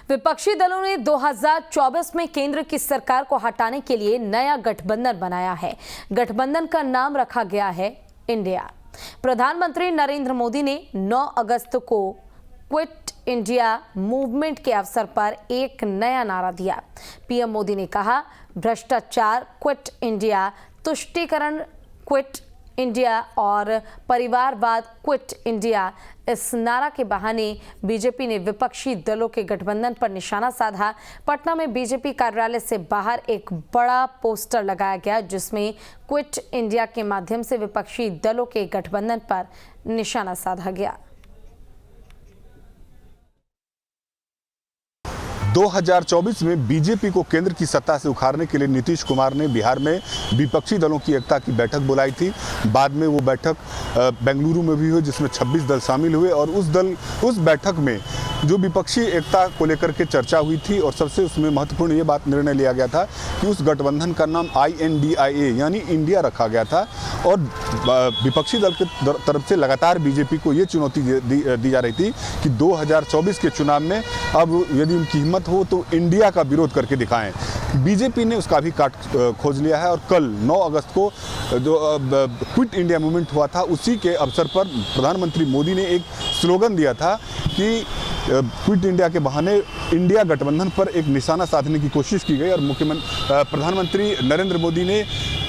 विपक्षी दलों ने 2024 में केंद्र की सरकार को हटाने के लिए नया गठबंधन बनाया है। गठबंधन का नाम रखा गया है इंडिया। प्रधानमंत्री नरेंद्र मोदी ने 9 अगस्त को क्विट इंडिया मूवमेंट के अवसर पर एक नया नारा दिया। पीएम मोदी ने कहा, भ्रष्टाचार क्विट इंडिया, तुष्टीकरण क्विट इंडिया और परिवारवाद क्विट इंडिया। इस नारा के बहाने बीजेपी ने विपक्षी दलों के गठबंधन पर निशाना साधा। पटना में बीजेपी कार्यालय से बाहर एक बड़ा पोस्टर लगाया गया जिसमें क्विट इंडिया के माध्यम से विपक्षी दलों के गठबंधन पर निशाना साधा गया। 2024 में बीजेपी को केंद्र की सत्ता से उखाड़ने के लिए नीतीश कुमार ने बिहार में विपक्षी दलों की एकता की बैठक बुलाई थी। बाद में वो बैठक बेंगलुरु में भी हुई जिसमें 26 दल शामिल हुए और उस बैठक में जो विपक्षी एकता को लेकर के चर्चा हुई थी और सबसे उसमें महत्वपूर्ण ये बात निर्णय लिया गया था कि उस गठबंधन का नाम INDIA यानी इंडिया रखा गया था। और विपक्षी दल की तरफ से लगातार बीजेपी को ये चुनौती दी जा रही थी कि 2024 के चुनाव में अब यदि उनकी हिम्मत हो तो इंडिया का विरोध करके दिखाएं। बीजेपी ने उसका भी काट खोज लिया है और कल 9 अगस्त को जो क्विट इंडिया मूवमेंट हुआ था उसी के अवसर पर प्रधानमंत्री मोदी ने एक स्लोगन दिया था कि क्विट इंडिया के बहाने इंडिया गठबंधन पर एक निशाना साधने की कोशिश की गई। और प्रधानमंत्री नरेंद्र मोदी ने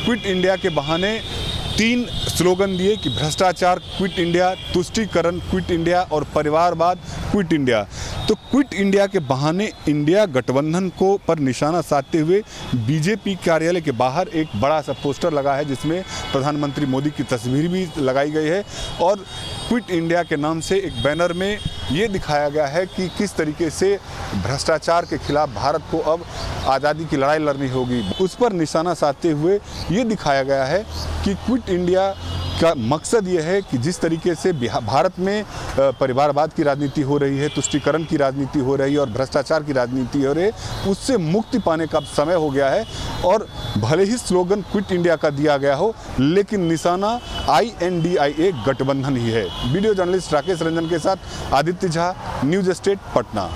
क्विट इंडिया के बहाने 3 स्लोगन दिए कि भ्रष्टाचार क्विट इंडिया, तुष्टीकरण क्विट इंडिया और परिवारवाद क्विट इंडिया। तो क्विट इंडिया के बहाने इंडिया गठबंधन को पर निशाना साधते हुए बीजेपी कार्यालय के बाहर एक बड़ा सा पोस्टर लगा है जिसमें प्रधानमंत्री मोदी की तस्वीर भी लगाई गई है और क्विट इंडिया के नाम से एक बैनर में ये दिखाया गया है कि किस तरीके से भ्रष्टाचार के खिलाफ भारत को अब आज़ादी की लड़ाई लड़नी होगी। उस पर निशाना साधते हुए ये दिखाया गया है कि क्विट इंडिया का मकसद ये है कि जिस तरीके से भारत में परिवारवाद की राजनीति हो रही है, तुष्टीकरण की राजनीति हो रही है और भ्रष्टाचार की राजनीति हो रही है, उससे मुक्ति पाने का समय हो गया है। और भले ही स्लोगन क्विट इंडिया का दिया गया हो लेकिन निशाना INDIA गठबंधन ही है। वीडियो जर्नलिस्ट राकेश रंजन के साथ आदित्य झा, न्यूज़ स्टेट, पटना।